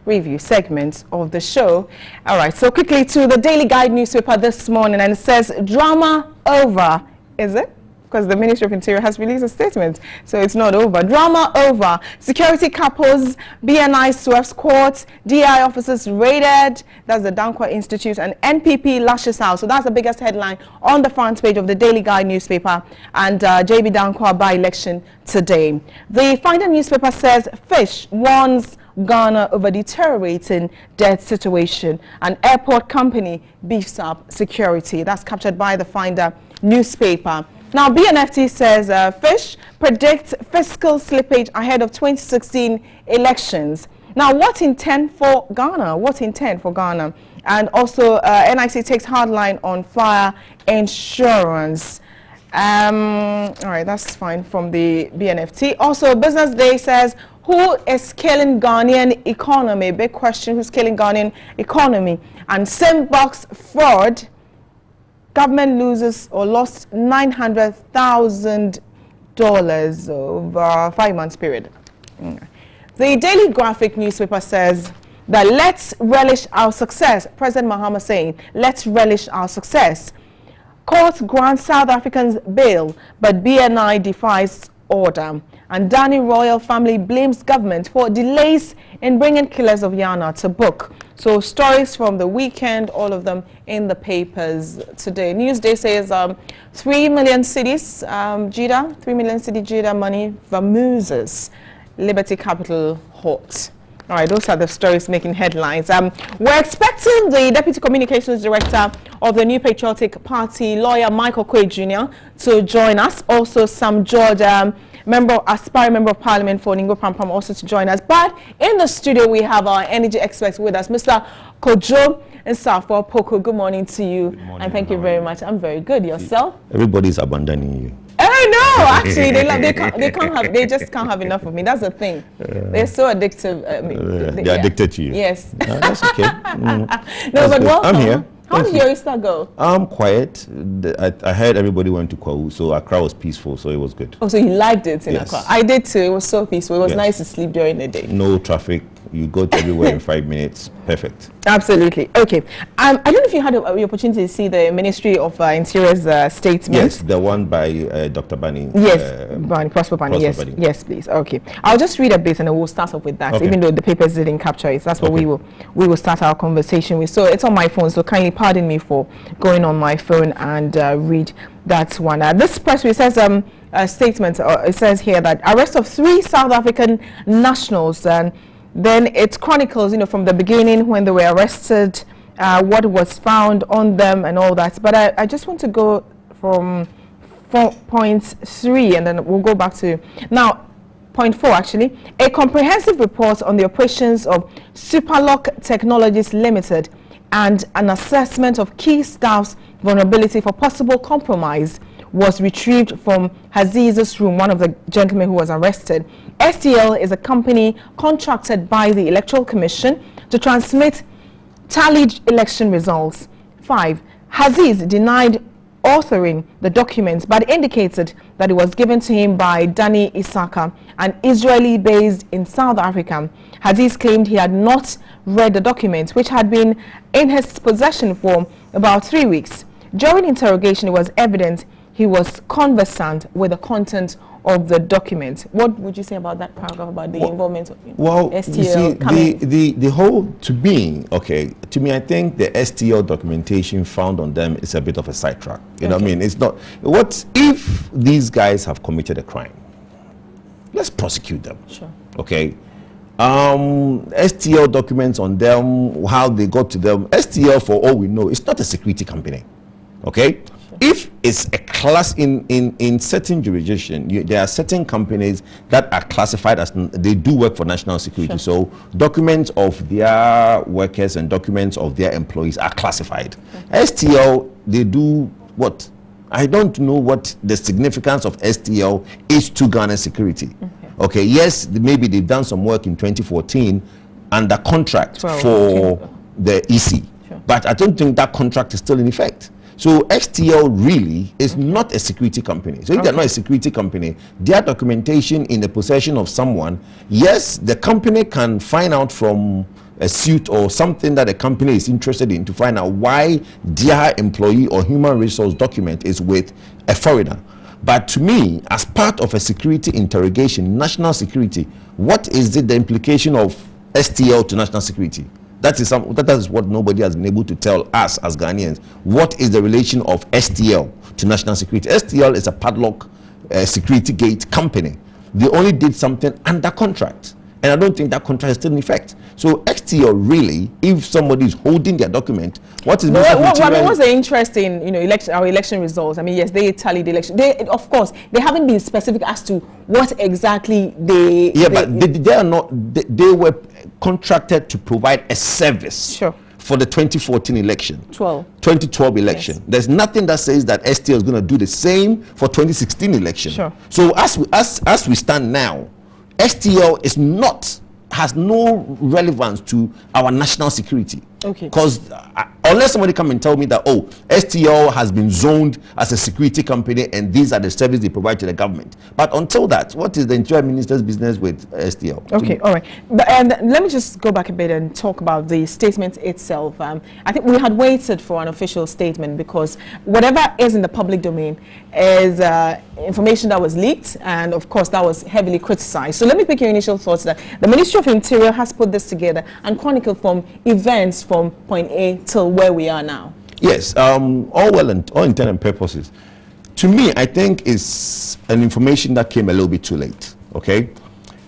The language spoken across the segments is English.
review segment of the show. All right, so quickly to the Daily Guide newspaper this morning, and it says drama over. Is it? Because the Ministry of Interior has released a statement, so it's not over. Drama over. Security couples, BNI swerves court, DI officers raided. That's the Dankwa Institute, and NPP lashes out. So that's the biggest headline on the front page of the Daily Guide newspaper, and JB Dankwa by-election today. The Finder newspaper says Fish warns Ghana over deteriorating debt situation, and airport company beefs up security. That's captured by the Finder newspaper. Now, BNFT says Fish predicts fiscal slippage ahead of 2016 elections. Now, what intent for Ghana? What intent for Ghana? And also, NIC takes hardline on fire insurance. All right, that's fine from the BNFT. Also, Business Day says, who is killing Ghanaian economy? Big question, who's killing Ghanaian economy? And Simbox fraud. Government loses or lost $900,000 over a 5 months period. The Daily Graphic newspaper says that let's relish our success. President Mahama saying, let's relish our success. Court grants South Africans bail, but BNI defies order. And Danny Royal family blames government for delays in bringing killers of Yana to book. So stories from the weekend, all of them in the papers today. Newsday says 3 million cities, Jeddah, 3 million city Jeddah money, Vamooses, Liberty Capital hot. All right, those are the stories making headlines. We're expecting the Deputy Communications Director of the New Patriotic Party, lawyer Michael Quaid Jr., to join us. Also, Sam George, aspiring member of Parliament for Ningo Prampram, also to join us. But in the studio, we have our energy experts with us, Mr. Kojo Nsafo Poko. Good morning to you. Good morning, and thank you very much. I'm very good. Yourself? Everybody's abandoning you. I know, actually, they just can't have enough of me. That's the thing. They're so addictive. They're addicted to you. Yes. That's okay. No, that's but welcome. I'm here. How did your Easter go? I'm quiet. I heard everybody went to Kwahu, so Accra was peaceful, so it was good. Oh, so you liked it in Yes. Accra? I did too. It was so peaceful. It was nice to sleep during the day. No traffic. You go to everywhere in 5 minutes. Perfect. Absolutely. Okay. I don't know if you had the opportunity to see the Ministry of Interior's statement. Yes, the one by Dr. Bani. Yes, Prosper Bani. Yes, Bani. yes, please. Okay. I'll just read a bit and then we'll start off with that, even though the papers didn't capture it. That's what we will start our conversation with. So it's on my phone, so kindly pardon me for going on my phone and read that one. This press release says a statement. It says here that arrest of 3 South African nationals, and then it chronicles, from the beginning when they were arrested, what was found on them and all that. But I just want to go from point 3 and then we'll go back to now point 4 actually. A comprehensive report on the operations of Superlock Technologies Limited and an assessment of key staff's vulnerability for possible compromise was retrieved from Haziz's room, one of the gentlemen who was arrested. STL is a company contracted by the Electoral Commission to transmit tallied election results. 5. Haziz denied authoring the documents but indicated that it was given to him by Danny Isaka, an Israeli based in South Africa. Haziz claimed he had not read the documents, which had been in his possession for about 3 weeks. During interrogation, it was evident he was conversant with the content of the document. What would you say about that paragraph about the involvement of STL? You see, the whole, to me, I think the STL documentation found on them is a bit of a sidetrack. You know what I mean? It's not, what if these guys have committed a crime? Let's prosecute them. Sure. Okay. STL documents on them, how they got to them. STL, for all we know, it's not a security company. Okay. If it's a class in certain jurisdiction, there are certain companies that are classified as they do work for national security. So documents of their workers and documents of their employees are classified. STL, they do what? I don't know what the significance of STL is to Ghana security. Okay, yes, maybe they've done some work in 2014 under contract for the EC, but I don't think that contract is still in effect. So XTL really is not a security company. So if they're not a security company, their documentation in the possession of someone, yes, the company can find out from a suit or something that the company is interested in to find out why their employee or human resource document is with a foreigner. But to me, as part of a security interrogation, national security, what is the implication of STL to national security? That is what nobody has been able to tell us as Ghanaians. What is the relation of STL to national security? STL is a padlock security gate company. They only did something under contract. And I don't think that contract is still in effect. So XTL really, if somebody is holding their document, what's the interest in our election results? I mean, yes, they tally the election. Of course, they haven't been specific as to what exactly they. Yeah, but they are not. They were contracted to provide a service. Sure. For the 2014 election, 2012 election. Yes. There's nothing that says that STL is going to do the same for 2016 election. Sure. So as we stand now, STL has no relevance to our national security. Okay. Because unless somebody come and tell me that, oh, STL has been zoned as a security company and these are the services they provide to the government. But until that, what is the Interior Minister's business with STL? Okay, all right. But let me just go back a bit and talk about the statement itself. I think we had waited for an official statement because whatever is in the public domain is information that was leaked, and of course that was heavily criticized. So let me pick your initial thoughts that the Ministry of Interior has put this together and chronicled from events from point A till where we are now. Yes, all well and all intent and purposes. To me, I think it's an information that came a little bit too late. Okay,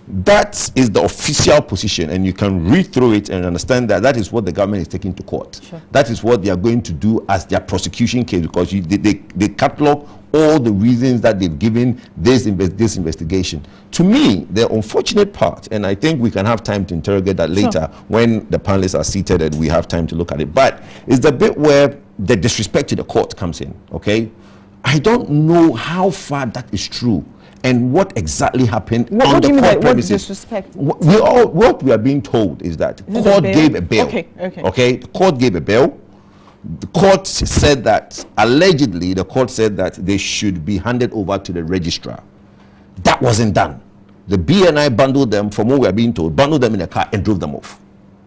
that is the official position, and you can read through it and understand that that is what the government is taking to court. Sure. That is what they are going to do as their prosecution case, because they catalog all the reasons that they've given this investigation. To me, the unfortunate part, and I think we can have time to interrogate that later when the panelists are seated and we have time to look at it, but it's the bit where the disrespect to the court comes in. Okay, I don't know how far that is true and what exactly happened on the court premises. What disrespect? What we are being told is that the court gave a bail. Okay, the court gave a bail. The court said that, allegedly, the court said that they should be handed over to the registrar. That wasn't done. The BNI bundled them, from what we are being told, bundled them in a car and drove them off.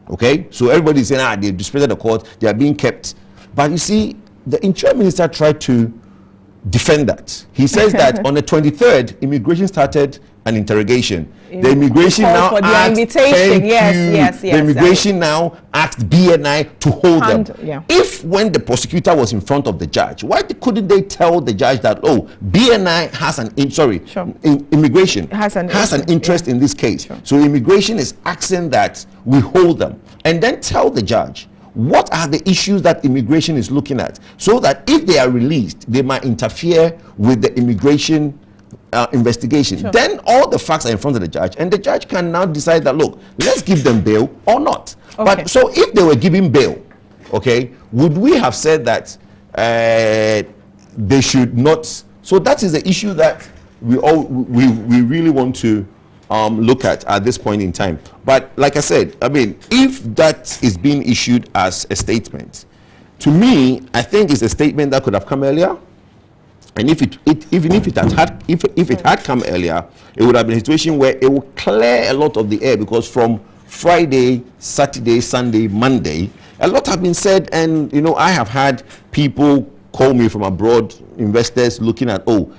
Okay? So everybody's saying, they've disrespected the court, they are being kept. But you see, the Interior Minister tried to defend that. He says that on the 23rd, immigration started an interrogation. The immigration now asked, the immigration now asked BNI to hold them. Yeah. If when the prosecutor was in front of the judge, why couldn't they tell the judge that, oh, BNI has immigration has an interest in this case. Sure. So immigration is asking that we hold them, and then tell the judge what are the issues that immigration is looking at, so that if they are released, they might interfere with the immigration investigation. Sure. Then all the facts are in front of the judge, and the judge can now decide that, look, let's give them bail or not. Okay. But so if they were giving bail, okay, would we have said that they should not? So that is the issue that we really want to look at this point in time. But like I said, I mean, if that is being issued as a statement, to me, I think it's a statement that could have come earlier. And if it had come earlier, it would have been a situation where it would clear a lot of the air, because from Friday, Saturday, Sunday, Monday, a lot have been said, and I have had people call me from abroad, investors looking at, oh,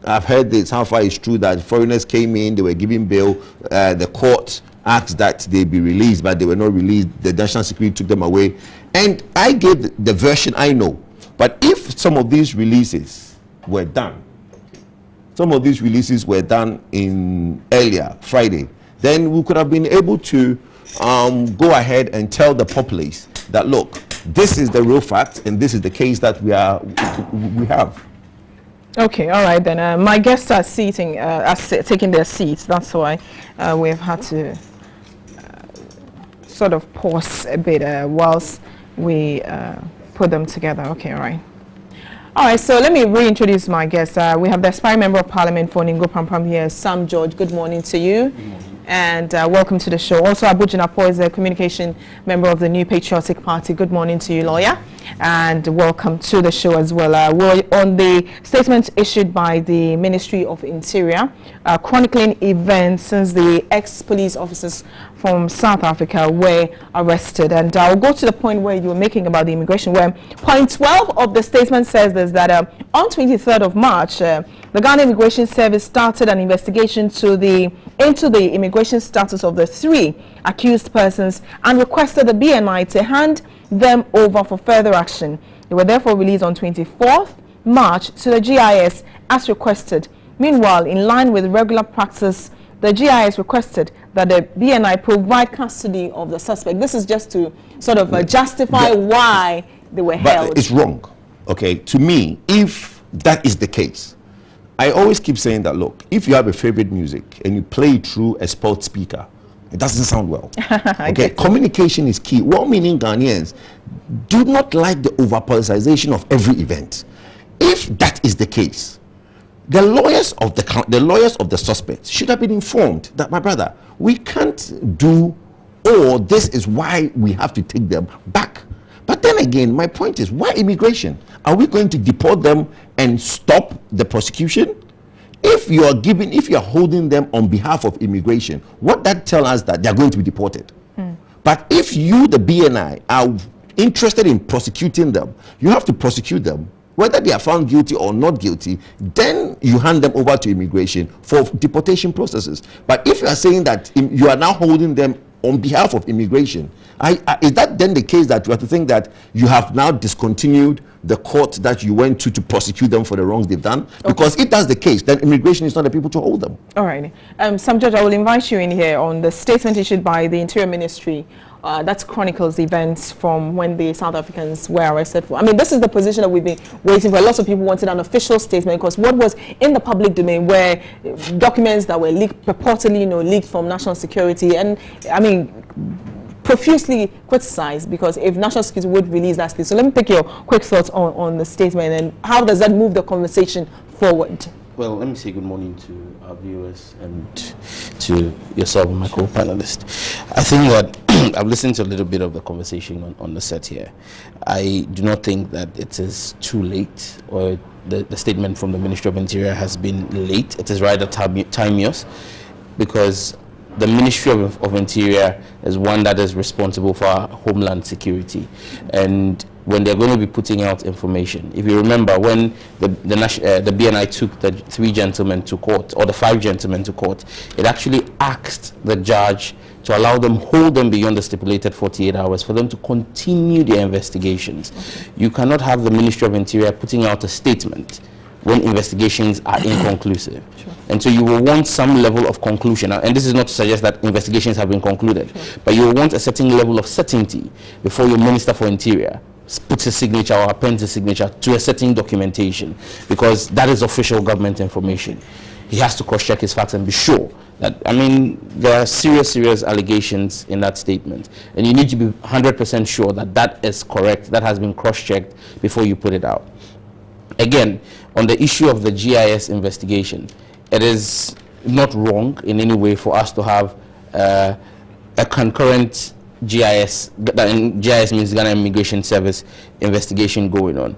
I've heard this, how far it's true that foreigners came in, they were giving bail, the court asked that they be released, but they were not released, the national security took them away. And I gave the version I know. But if some of these releases were done, in earlier Friday, then we could have been able to go ahead and tell the populace that, look, this is the real fact and this is the case that we have. Okay, all right then. My guests are taking their seats. That's why we've had to sort of pause a bit whilst we put them together. Okay, all right. All right, so let me reintroduce my guests. We have the aspiring member of parliament for Ningo Pampam here, Sam George. Good morning to you. and welcome to the show. Also, Abu Jinapo is a communication member of the New Patriotic Party. Good morning to you, lawyer, and welcome to the show as well. We're on the statement issued by the Ministry of Interior, chronicling events since the ex-police officers from South Africa were arrested. And I'll go to the point where you were making about the immigration, where point 12 of the statement says this, that on 23rd of March, the Ghana Immigration Service started an investigation into the immigration status of the 3 accused persons and requested the BNI to hand them over for further action. They were therefore released on 24th March to the GIS as requested. Meanwhile, in line with regular practice, the GIS requested that the BNI provide custody of the suspect. This is just to sort of justify why they were held. But it's wrong. Okay, to me, if that is the case, I always keep saying that, look, if you have a favorite music and you play it through a sports speaker, it doesn't sound well. Okay, communication is key. Well-meaning Ghanaians do not like the over-politicization of every event. If that is the case, the lawyers of the suspects should have been informed that, my brother, we can't do, or this is why we have to take them back. But then again, my point is, why immigration? Are we going to deport them and stop the prosecution? If you are holding them on behalf of immigration, what that tells us that they are going to be deported. But if you, the BNI, are interested in prosecuting them, you have to prosecute them. Whether they are found guilty or not guilty, then you hand them over to immigration for deportation processes. But if you are saying that you are now holding them on behalf of immigration, is that then the case that you have to think that you have now discontinued the court that you went to prosecute them for the wrongs they've done? Because if that's the case, then immigration is not the people to hold them. All right. Sam Judge, I will invite you in here on the statement issued by the Interior Ministry that chronicles events from when the South Africans were arrested for. I mean, this is the position that we've been waiting for. Lots of people wanted an official statement, because what was in the public domain were documents that were leaked, purportedly, leaked from national security, and I mean, profusely criticized, because if national security would release that statement. So let me take your quick thoughts on the statement, and how does that move the conversation forward? Well, let me say good morning to our viewers and to yourself, my co-panelist. I think that I've listened to a little bit of the conversation on the set here. I do not think that it is too late, or the statement from the Ministry of Interior has been late. It is rather timeous, because the Ministry of Interior is one that is responsible for our homeland security. And when they're going to be putting out information, if you remember, when the BNI took the 3 gentlemen to court, or the 5 gentlemen to court, it actually asked the judge to allow them, hold them beyond the stipulated 48 hours for them to continue their investigations. Okay. You cannot have the Ministry of Interior putting out a statement when investigations are inconclusive. Sure. And so you will want some level of conclusion. And this is not to suggest that investigations have been concluded, sure, but you will want a certain level of certainty before your Minister for Interior puts a signature or appends a signature to a certain documentation, because that is official government information. He has to cross-check his facts and be sure that, I mean, there are serious allegations in that statement, and you need to be 100% sure that that is correct, that has been cross-checked before you put it out. Again, on the issue of the GIS investigation, it is not wrong in any way for us to have a concurrent GIS, and GIS means Ghana Immigration Service investigation going on.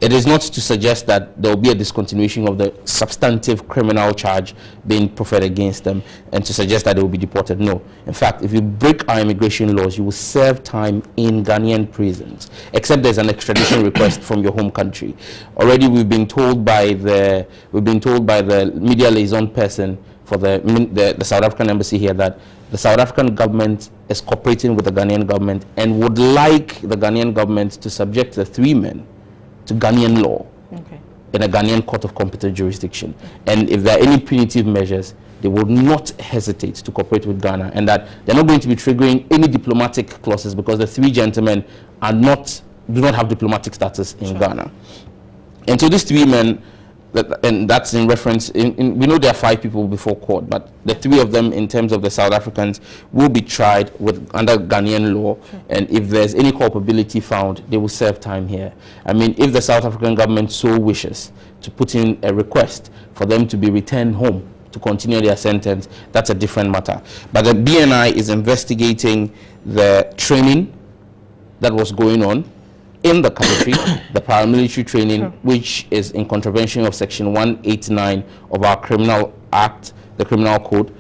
It is not to suggest that there will be a discontinuation of the substantive criminal charge being preferred against them, and to suggest that they will be deported. No. In fact, if you break our immigration laws, you will serve time in Ghanaian prisons, except there's an extradition request from your home country. Already we've been told by the media liaison person for the South African embassy here that the South African government is cooperating with the Ghanaian government and would like the Ghanaian government to subject the 3 men to Ghanaian law, okay, in a Ghanaian court of competent jurisdiction. And if there are any punitive measures, they will not hesitate to cooperate with Ghana, and that they're not going to be triggering any diplomatic clauses, because the 3 gentlemen do not have diplomatic status in, sure, Ghana. And so these 3 men, and that's in reference, we know there are 5 people before court, but the 3 of them, in terms of the South Africans, will be tried under Ghanaian law, sure, and if there's any culpability found, they will serve time here. I mean, if the South African government so wishes to put in a request for them to be returned home to continue their sentence, that's a different matter. But the BNI is investigating the training that was going on in the country, the paramilitary training, which is in contravention of Section 189 of our Criminal Act, the Criminal Code.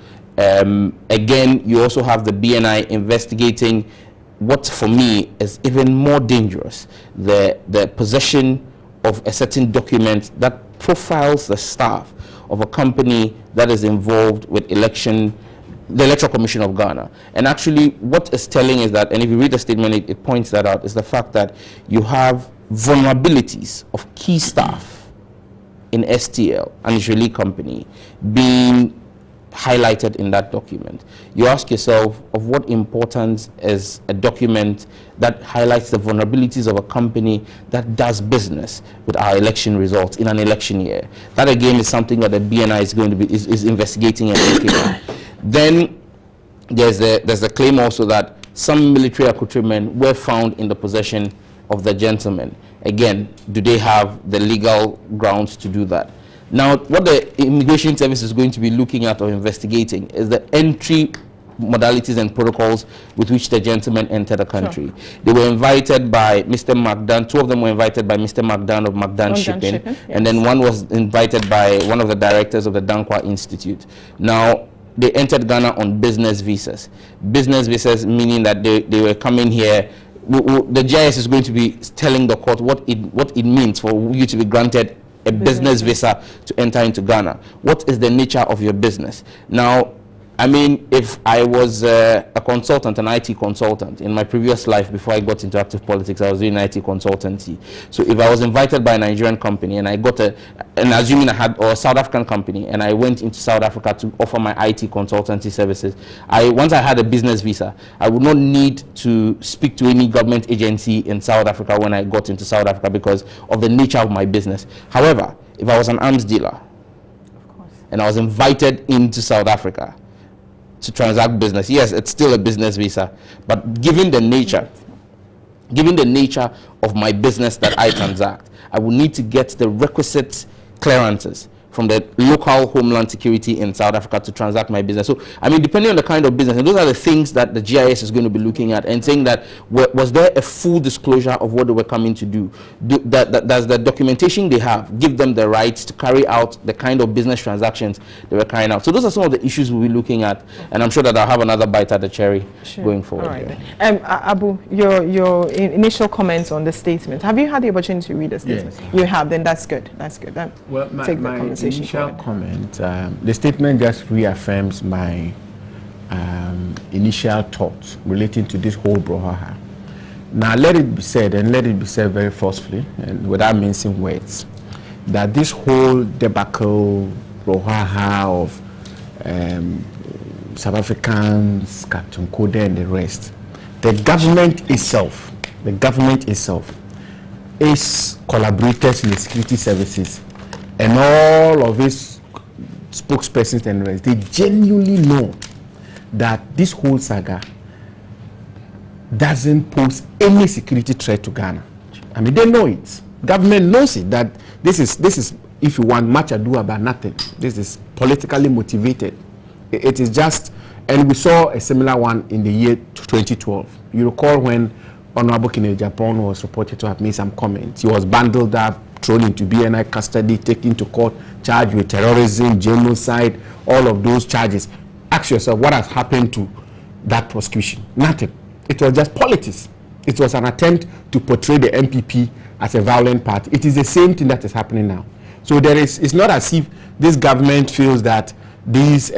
Again, you also have the BNI investigating what for me is even more dangerous, the possession of a certain document that profiles the staff of a company that is involved with the Electoral Commission of Ghana. And actually what it's telling is that, and if you read the statement, it points that out, is the fact that you have vulnerabilities of key staff in STL, an Israeli company, being highlighted in that document. You ask yourself, of what importance is a document that highlights the vulnerabilities of a company that does business with our election results in an election year? That again is something that the BNI is going to be is investigating and looking at. Then there's the claim also that some military accoutrements were found in the possession of the gentleman. Again, do they have the legal grounds to do that? Now, what the Immigration Service is going to be looking at or investigating is the entry modalities and protocols with which the gentlemen entered the country. Sure. They were invited by Mr. McDan. Two of them were invited by Mr. McDan of McDan Shipping, yes. And then one was invited by one of the directors of the Dankwa Institute. Now, they entered Ghana on business visas. Business visas meaning that they were coming here. The GIS is going to be telling the court what it means for you to be granted a business visa to enter into Ghana. What is the nature of your business? Now, I mean, if I was a consultant, an IT consultant, in my previous life before I got into active politics, I was doing IT consultancy. So if I was invited by a Nigerian company and I got and assuming I had, or a South African company, and I went into South Africa to offer my IT consultancy services, once I had a business visa, I would not need to speak to any government agency in South Africa when I got into South Africa because of the nature of my business. However, if I was an arms dealer, of course, and I was invited into South Africa to transact business, yes, it's still a business visa, but given the nature of my business that I transact, I will need to get the requisite clearances from the local Homeland Security in South Africa to transact my business. So, I mean, depending on the kind of business, and those are the things that the GIS is going to be looking at and saying that, was there a full disclosure of what they were coming to do? Does the documentation they have give them the rights to carry out the kind of business transactions they were carrying out? So those are some of the issues we'll be looking at, and I'm sure that I'll have another bite at the cherry going forward. All right. Abu, your initial comments on the statement. Have you had the opportunity to read the statement? Yes. You have, then that's good. That's good. Well, take the conversation. Initial comment, the statement just reaffirms my initial thoughts relating to this whole brouhaha. Now let it be said, and let it be said very forcefully and without mincing words, that this whole debacle brouhaha of South Africans, Captain Kode and the rest, the government itself is collaborators in the security services and all of his spokespersons and the rest. They genuinely know that this whole saga doesn't pose any security threat to Ghana. I mean, they know it. Government knows it, that this is, if you want, much ado about nothing. This is politically motivated. It is just, and we saw a similar one in the year 2012. You recall when Honorable Kine Japan was reported to have made some comments. He was bundled up, thrown into BNI custody, taken to court, charged with terrorism, genocide, all of those charges. Ask yourself, what has happened to that prosecution? Nothing. It was just politics. It was an attempt to portray the MPP as a violent party. It is the same thing that is happening now. So it's not as if this government feels that these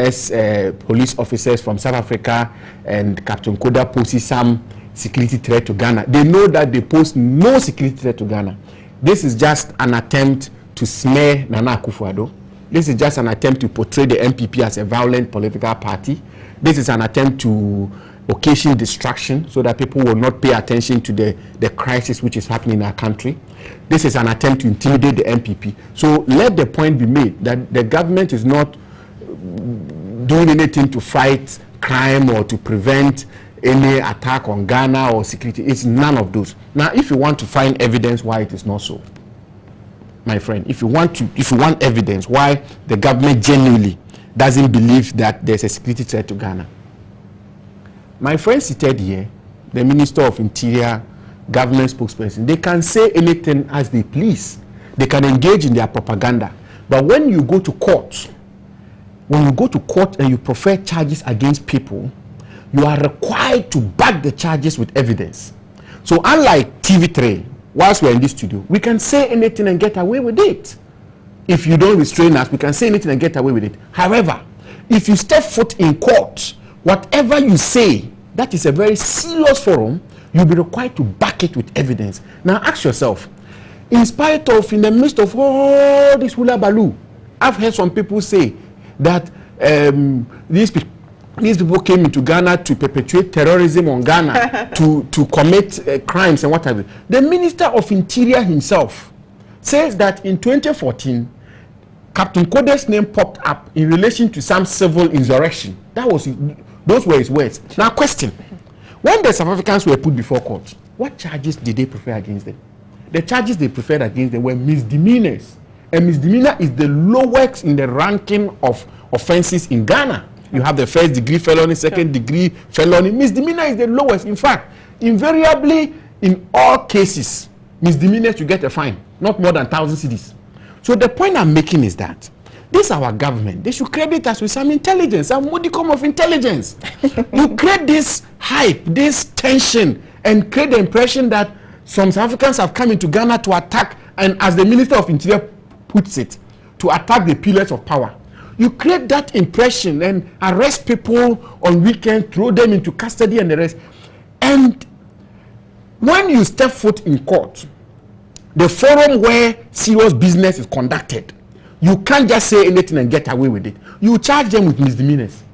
police officers from South Africa and Captain Koda poses some security threat to Ghana. They know that they pose no security threat to Ghana. This is just an attempt to smear Nana Akufo-Addo. This is just an attempt to portray the MPP as a violent political party. This is an attempt to occasion distraction so that people will not pay attention to the crisis which is happening in our country. This is an attempt to intimidate the MPP. So let the point be made that the government is not doing anything to fight crime or to prevent any attack on Ghana or security. It's none of those. Now, if you want to find evidence why it is not so, my friend, if you want evidence why the government genuinely doesn't believe that there's a security threat to Ghana. My friend seated here, the Minister of Interior, government spokesperson, they can say anything as they please. They can engage in their propaganda. But when you go to court, and you prefer charges against people, you are required to back the charges with evidence. So unlike TV3, whilst we're in this studio, we can say anything and get away with it. If you don't restrain us, we can say anything and get away with it. However, if you step foot in court, whatever you say, that is a very serious forum, you'll be required to back it with evidence. Now ask yourself, in the midst of all this hula baloo, I've heard some people say that these people came into Ghana to perpetuate terrorism on Ghana, to commit crimes and whatever. The Minister of Interior himself says that in 2014, Captain Kode's name popped up in relation to some civil insurrection. Those were his words. Now question, when the South Africans were put before court, what charges did they prefer against them? The charges they preferred against them were misdemeanors. A misdemeanor is the lowest in the ranking of offenses in Ghana. You have the first degree felony, second degree felony. Misdemeanor is the lowest. In fact, invariably, in all cases, misdemeanors, you get a fine, not more than 1,000 cedis. So the point I'm making is that this our government, they should credit us with some intelligence, some modicum of intelligence. You create this hype, this tension, and create the impression that some South Africans have come into Ghana to attack, and as the Minister of Interior puts it, to attack the pillars of power. You create that impression and arrest people on weekends, throw them into custody and the rest. And when you step foot in court, the forum where serious business is conducted, you can't just say anything and get away with it. You charge them with misdemeanors.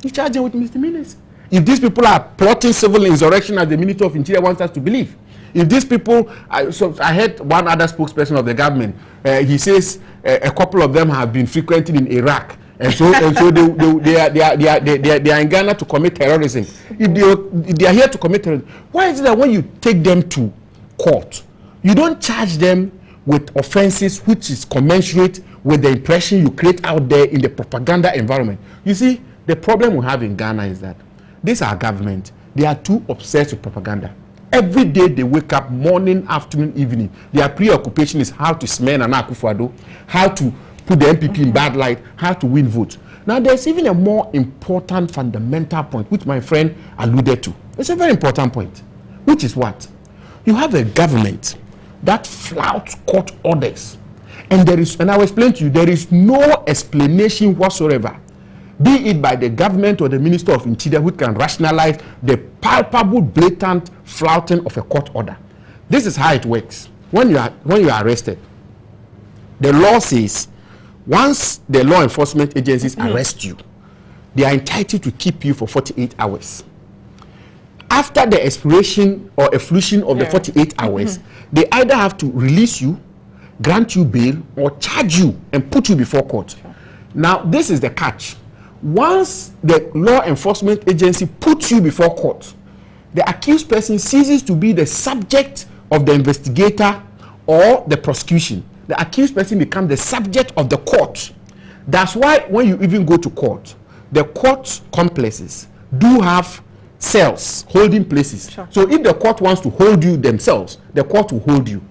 If these people are plotting civil insurrection, as the Minister of Interior wants us to believe, if these people, so I heard one other spokesperson of the government, he says a couple of them have been frequenting in Iraq, and so they are in Ghana to commit terrorism. If they are here to commit terrorism, why is it that when you take them to court, you don't charge them with offenses which is commensurate with the impression you create out there in the propaganda environment? You see, the problem we have in Ghana is that this our government, they are too obsessed with propaganda. Every day they wake up, morning, afternoon, evening. Their preoccupation is how to smear Nana Akufo-Addo, how to put the MPP in bad light, how to win votes. Now there's even a more important fundamental point, which my friend alluded to. It's a very important point, which is what? You have a government that flouts court orders. And I will explain to you, there is no explanation whatsoever, be it by the government or the Minister of Interior, who can rationalize the palpable, blatant flouting of a court order. This is how it works. When you are arrested, the law says once the law enforcement agencies arrest you, they are entitled to keep you for 48 hours. After the expiration or efflution of the 48 hours, they either have to release you, grant you bail, or charge you and put you before court. Now, this is the catch. Once the law enforcement agency puts you before court, the accused person ceases to be the subject of the investigator or the prosecution. The accused person becomes the subject of the court. That's why when you even go to court, the court complexes do have cells, holding places. Sure. So if the court wants to hold you themselves, the court will hold you.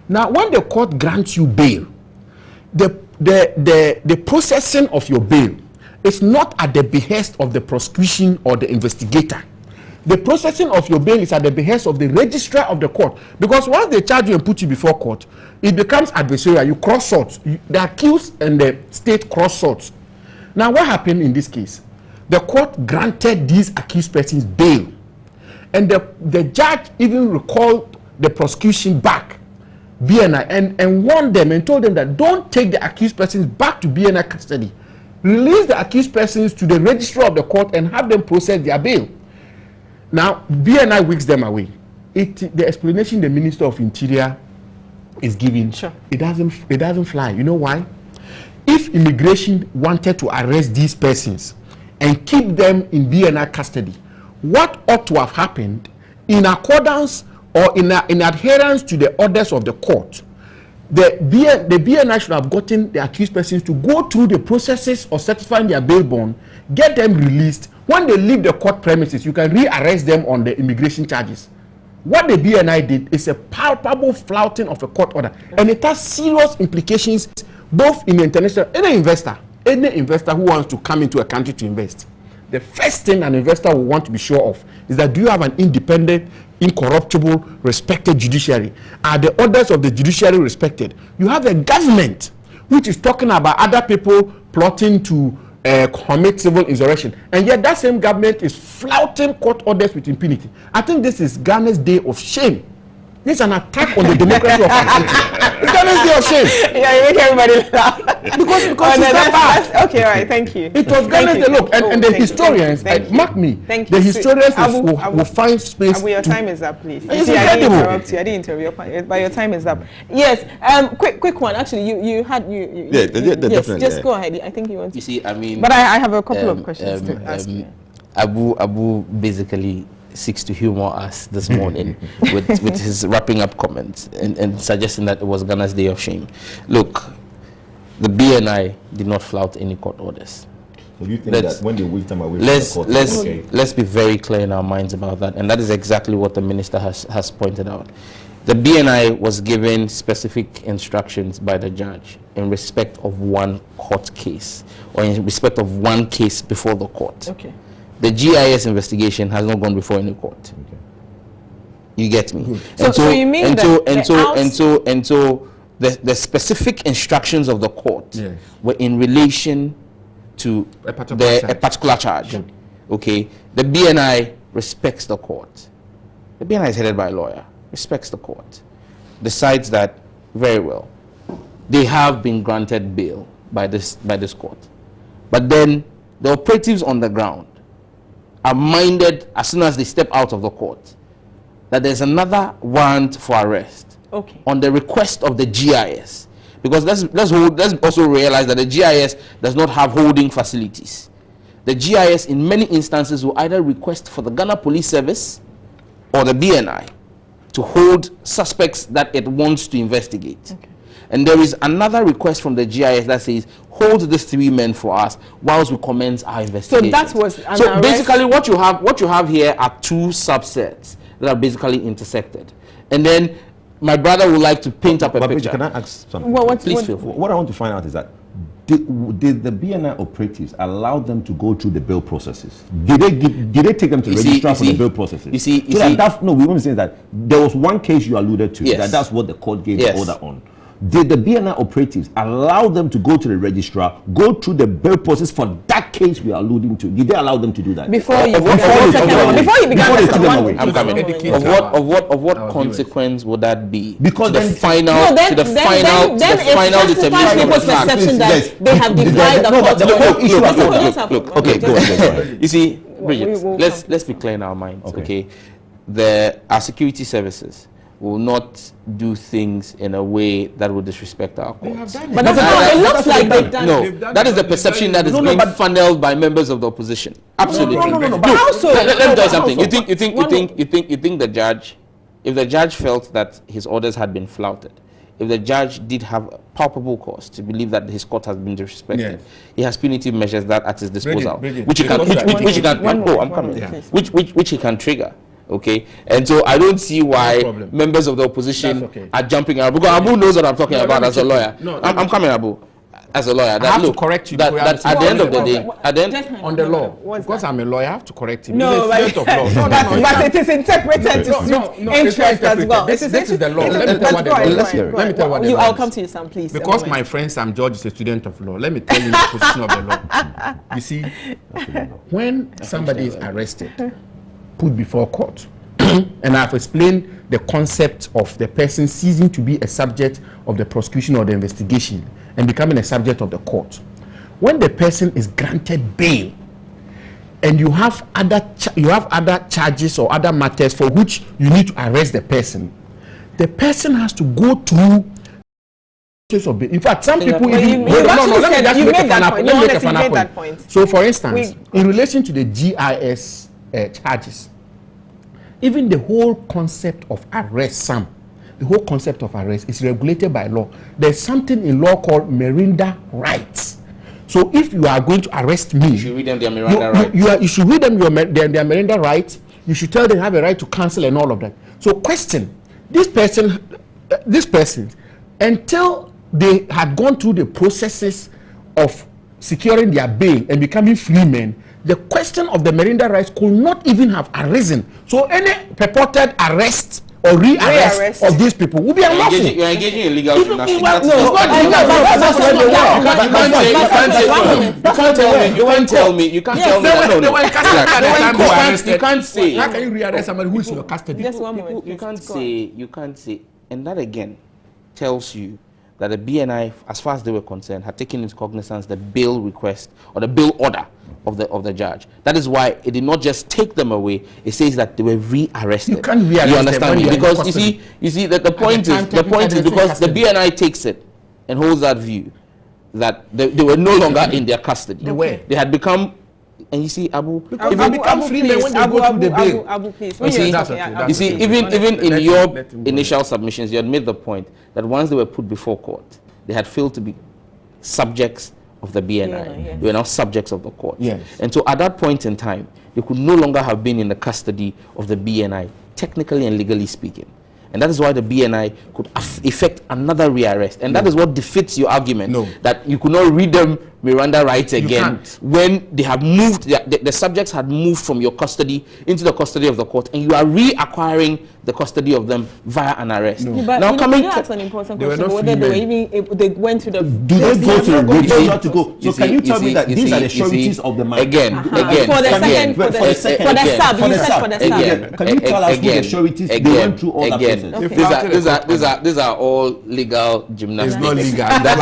Now, when the court grants you bail, the processing of your bail is not at the behest of the prosecution or the investigator. The processing of your bail is at the behest of the registrar of the court. Because once they charge you and put you before court, it becomes adversarial. You cross swords. The accused and the state cross swords. Now, what happened in this case? The court granted these accused persons bail. And the judge even recalled the prosecution back, BNI, and warned them and told them that don't take the accused persons back to BNI custody. Release the accused persons to the registrar of the court and have them process their bail. Now, BNI wicks them away. The explanation the Minister of Interior is giving, sure, it doesn't fly. You know why? If immigration wanted to arrest these persons and keep them in BNI custody, what ought to have happened in accordance or in adherence to the orders of the court? the BNI should have gotten the accused persons to go through the processes of certifying their bail bond, get them released. When they leave the court premises, you can re-arrest them on the immigration charges. What the BNI did is a palpable flouting of a court order, and it has serious implications both in the international. Any investor who wants to come into a country to invest, the first thing an investor will want to be sure of is that do you have an independent, incorruptible, respected judiciary? Are the orders of the judiciary respected? You have a government which is talking about other people plotting to commit civil insurrection, and yet that same government is flouting court orders with impunity. I think this is Ghana's day of shame. This is an attack on the democracy of our country. It's Ghana's day of shame. Yeah, you make everybody laugh. Because Oh, it's no, that bad. okay, all right, thank you. It was Ghana's day. Look, and the historians, mark me, the historians will find space. Abu, your time is up, please. It's I didn't incredible. interrupt you. I didn't interrupt you, but your time is up. Yes, quick one. Actually, you Yeah, definitely, yes, just yeah. go ahead. I think you want to. You see, I mean, But I have a couple of questions to ask you. Abu basically seeks to humor us this morning with his wrapping up comments and suggesting that it was Ghana's day of shame. Look, the BNI did not flout any court orders. So you think that when they wait time away let's from the court, let's be very clear in our minds about that, and that is exactly what the minister has pointed out. The BNI was given specific instructions by the judge in respect of one court case, or in respect of one case before the court. Okay. The GIS investigation has not gone before any court. Okay. You get me? So you mean the specific instructions of the court Yes. were in relation to A particular charge. a particular charge. Okay, the BNI respects the court. The BNI is headed by a lawyer, respects the court, decides that very well. They have been granted bail by this court, but then the operatives on the ground are minded as soon as they step out of the court that there's another warrant for arrest. Okay. On the request of the GIS, because let's also realize that the GIS does not have holding facilities. The GIS in many instances will either request for the Ghana Police Service or the BNI to hold suspects that it wants to investigate. Okay. And there is another request from the GIS that says, hold these 3 men for us whilst we commence our investigation. that was an so arrest? basically what you have here are 2 subsets that are basically intersected. And then my brother would like to paint up a but picture. can I ask something? Please feel free. What I want to find out is that did the BNI operatives allow them to go through the bail processes? Did they take them to You register see- for the bail processes? you see- No, we want to say that there was one case you alluded to. Yes. That's what the court gave Yes. the order on. Did the BNI operatives allow them to go to the registrar, go through the bail process for that case we are alluding to? Did they allow them to do that? Before you Before began they the took second them one. away. Before you began Before the they took second them one. away. I'm coming. Educate Of what our consequence would that be? Because to the then- final, No, then, to the final, then the it final justifies determination of people's the fact. perception Yes. that they have defied the No, court. but the whole issue Let's about- have- Look, Okay, go ahead. You see, Bridget, we will let's be clear in our minds, Okay. okay? Our security services will not do things in a way that will disrespect our courts. But that's not, it looks like they've done No, it. that is the perception that is No, no, being but- funneled by members of the opposition. Absolutely. No, But how so? Let me tell you How something. so? You think the judge, if the judge felt that his orders had been flouted, if the judge did have a palpable cause to believe that his court has been disrespected, Yes. he has punitive measures that at his disposal, Bridget, which he can, which he can, One more, I'm coming, one more, please. which he can trigger. Okay, and so I don't see why problem. members of the opposition That's okay. are jumping around, because Abu knows what I'm talking about as a lawyer. I'm coming, Abu, as a lawyer. That, have to look, correct you that, before you that at the end of the day, at the end, on the law, What's because that? I'm a lawyer, I have to correct him. No, He's a student of law. but it is interpreted to suit it's not interest as interpreted. well. This is the law. Let me tell what the law Let's is. hear it. Let me tell what the law I'll is. come to you, Sam, please. Because One my moment. friend Sam George is a student of law, let me tell you the position of the law. You see, when somebody is arrested, put before court, and I've explained the concept of the person ceasing to be a subject of the prosecution or the investigation and becoming a subject of the court. When the person is granted bail, and you have other charges or other matters for which you need to arrest the person has to go through. In fact, some people But even you actually let me said- just you make a made that final point. point. No, Let me make a honestly, you final made that point. point. So, for instance, in relation to the GIS charges, even the whole concept of arrest, Sam, the whole concept of arrest is regulated by law. There's something in law called Miranda rights. So if you are going to arrest me, You should read them their Miranda rights. you should read them their Miranda rights. You should tell them have a right to counsel and all of that. So question, this person, until they had gone through the processes of securing their bail and becoming free men, the question of the Miranda rights could not even have arisen. So any purported arrest or re-arrest of these people will be unlawful. You're engaging in legal gymnastics. You can't tell me. You can't say. How can you re-arrest somebody who is in your custody? Just one moment. You can't say. And that again tells you that the BNI, as far as they were concerned, had taken into cognizance the bail request or the bail order of the judge. That is why it did not just take them away. It says that they were re-arrested. You can't re-arrest You understand them me? Because you see that the point is because the BNI takes it and holds that view that they were no longer in their custody. They had become. And you see, Abu, if you become free men when they go through the bail. Abu, please. You see, even in your initial submissions, you had made the point that once they were put before court, they had failed to be subjects of the BNI. Yes. They were now subjects of the court. Yes. And so at that point in time, they could no longer have been in the custody of the BNI, technically and legally speaking. And that is why the BNI could effect another rearrest. And that is what defeats your argument that you could not read them Miranda rights again when they have moved, the subjects had moved from your custody into the custody of the court, and you are reacquiring the custody of them via an arrest. But now coming to that's an important question, whether they went to the... Do they go to the road? They not to go. So can you tell me that these are the sureties of the man? Again. For the sub, can you tell us who the sureties they went through all that process? These are all legal gymnastics. It's not legal. That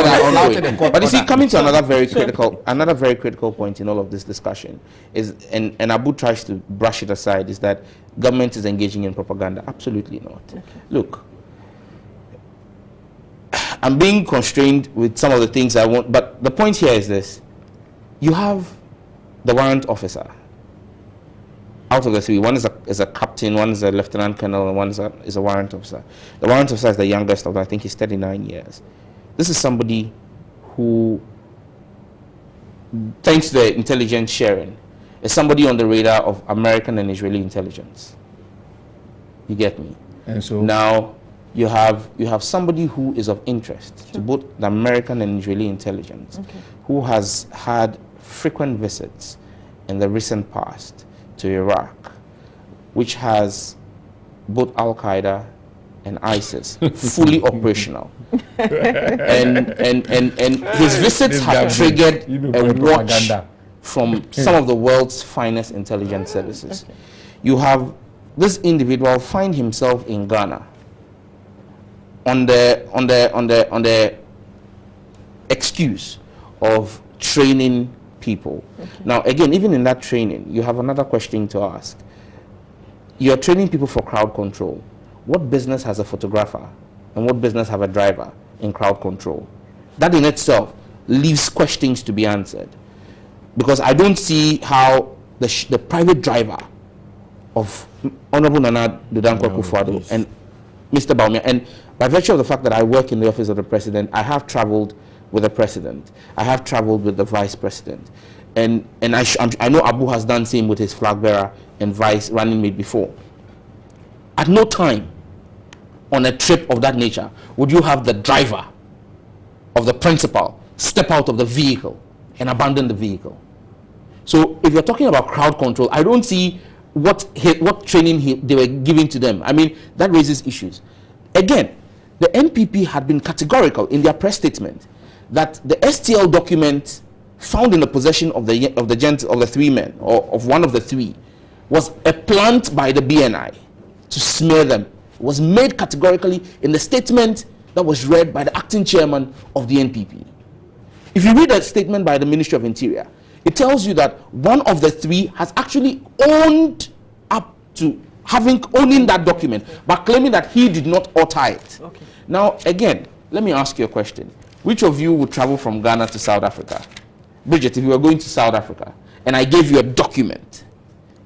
are ongoing. But you see, coming to another very critical point in all of this discussion is, and Abu tries to brush it aside, is that government is engaging in propaganda. Absolutely not. Okay. Look, I'm being constrained with some of the things I want, but the point here is this: you have the warrant officer. Out of the three, one is a captain, one is a lieutenant colonel, and one is a warrant officer. The warrant officer is the youngest of them. I think he's 39 years. This is somebody who, thanks to the intelligence sharing, is somebody on the radar of American and Israeli intelligence. You get me? And so now you have somebody who is of interest to both the American and Israeli intelligence, who has had frequent visits in the recent past to Iraq, which has both Al Qaeda and ISIS fully operational. and his visits have triggered a watch from some of the world's finest intelligence services. You have this individual find himself in Ghana on the excuse of training people. Now again, even in that training, you have another question to ask. You're training people for crowd control. What business has a photographer and what business have a driver in crowd control? That in itself leaves questions to be answered, because I don't see how the private driver of Honorable Nana Dankwa Akufo-Addo and Mr. Bawumia, and by virtue of the fact that I work in the office of the president, I have traveled with the president, I have traveled with the vice president, and I know Abu has done same with his flag bearer and vice running mate before. At no time on a trip of that nature would you have the driver of the principal step out of the vehicle and abandon the vehicle. So if you're talking about crowd control, I don't see what training they were giving to them. I mean, that raises issues. Again, the NPP had been categorical in their press statement that the STL document found in the possession of the three men, or of one of the three, was a plant by the BNI to smear them. It was made categorically in the statement that was read by the acting chairman of the NPP. If you read that statement by the Ministry of Interior, it tells you that one of the three has actually owned up to owning that document, but claiming that he did not author it. Now, again, let me ask you a question. Which of you would travel from Ghana to South Africa? Bridget, if you were going to South Africa and I gave you a document,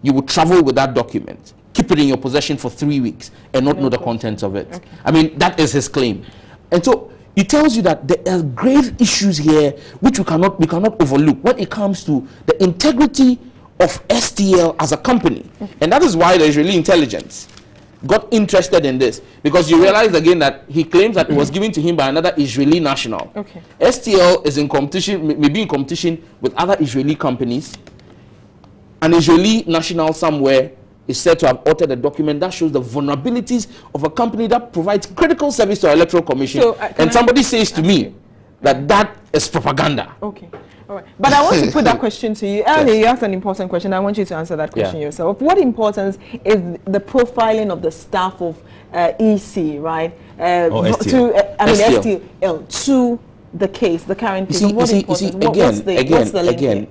you would travel with that document keep it in your possession for 3 weeks and not know the contents of it. I mean, that is his claim. And so it tells you that there are grave issues here which we cannot overlook when it comes to the integrity of STL as a company. And that is why the Israeli intelligence got interested in this, because you realize again that he claims that it was given to him by another Israeli national. STL is in competition, maybe in competition with other Israeli companies. An Israeli national somewhere is said to have authored a document that shows the vulnerabilities of a company that provides critical service to our electoral commission. So, and somebody says to me that that is propaganda. Okay. All right. But I want to put that question to you. Earlier, you asked an important question. I want you to answer that question yourself. What importance is the profiling of the staff of EC, right? STL to the case, the current case?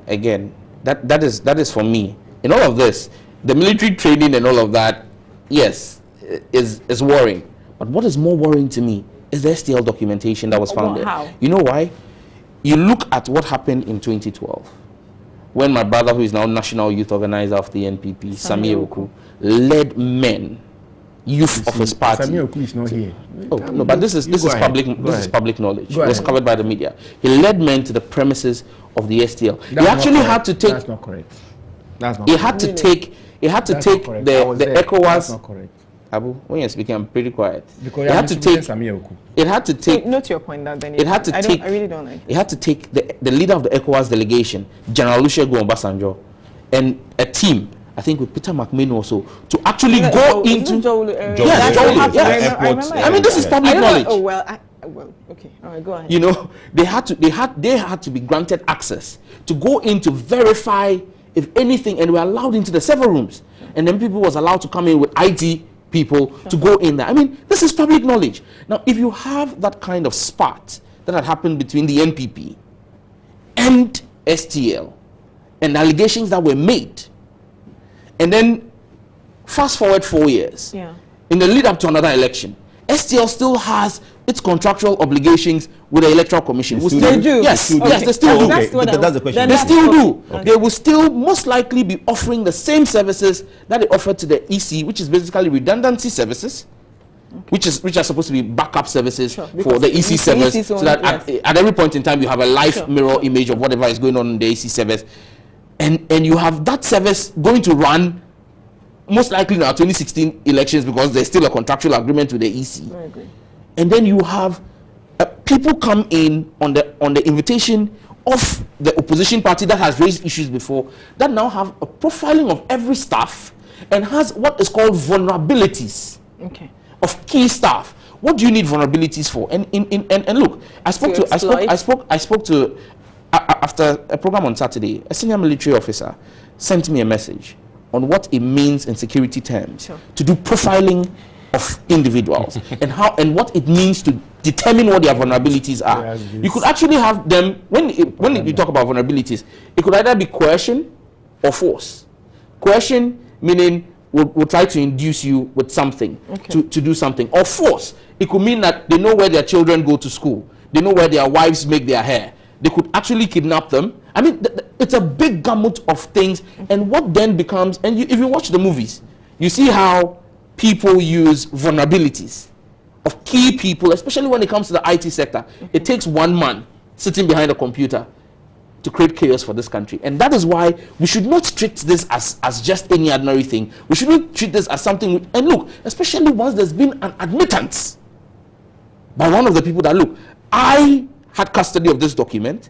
Again, that is for me. In all of this, the military training and all of that, yes, is worrying. But what is more worrying to me is the STL documentation that was found there. How? You know why? You look at what happened in 2012 when my brother, who is now national youth organizer of the NPP, Sami Oku, led men, youth of his party. Sami Oku is not here. Oh no, but this is public knowledge. It was covered by the media. He led men to the premises of the STL. He actually had to take. That's not correct. That's not. He had to take. He had to take the ECOWAS. That's not correct. Abu, when you're speaking, I'm pretty quiet. Because it had to take. It had to take. Note your point that then. It had to take. I really don't like. It had to take the leader of the ECOWAS delegation, General Olusegun Obasanjo, and a team. I think with Peter McMahon also to actually go into. I mean, this is public knowledge. Oh well, okay. All right, go ahead. You know, they had to be granted access to go in to verify if anything, and were allowed into the server rooms, and then people was allowed to come in with IT people to go in there. I mean, this is public knowledge. Now, if you have that kind of spat that had happened between the NPP and STL, and allegations that were made, and then fast forward 4 years, in the lead up to another election, STL still has its contractual obligations with the Electoral Commission. They do? Yes, yes, they still do. That's the question. They still do. They will still most likely be offering the same services that they offer to the EC, which is basically redundancy services, which are supposed to be backup services for the EC servers, so that at every point in time you have a live mirror image of whatever is going on in the EC servers, and you have that service going to run most likely in our 2016 elections because there's still a contractual agreement with the EC. I agree. And then you have people come in on the invitation of the opposition party that has raised issues before, that now have a profiling of every staff and has what is called vulnerabilities of key staff. What do you need vulnerabilities for? And look, I spoke to after a program on Saturday, a senior military officer sent me a message on what it means in security terms to do profiling of individuals and what it means to determine what their vulnerabilities are. You could actually have them, when you talk about vulnerabilities, it could either be coercion or force. Coercion meaning we'll try to induce you with something to do something, or force. It could mean that they know where their children go to school, they know where their wives make their hair. They could actually kidnap them. I mean, it's a big gamut of things. And what then becomes, and if you watch the movies, you see how people use vulnerabilities of key people, especially when it comes to the IT sector. It takes one man sitting behind a computer to create chaos for this country. And that is why we should not treat this as just any ordinary thing. We shouldn't treat this as something, and look, especially once there's been an admittance by one of the people that, look, I had custody of this document.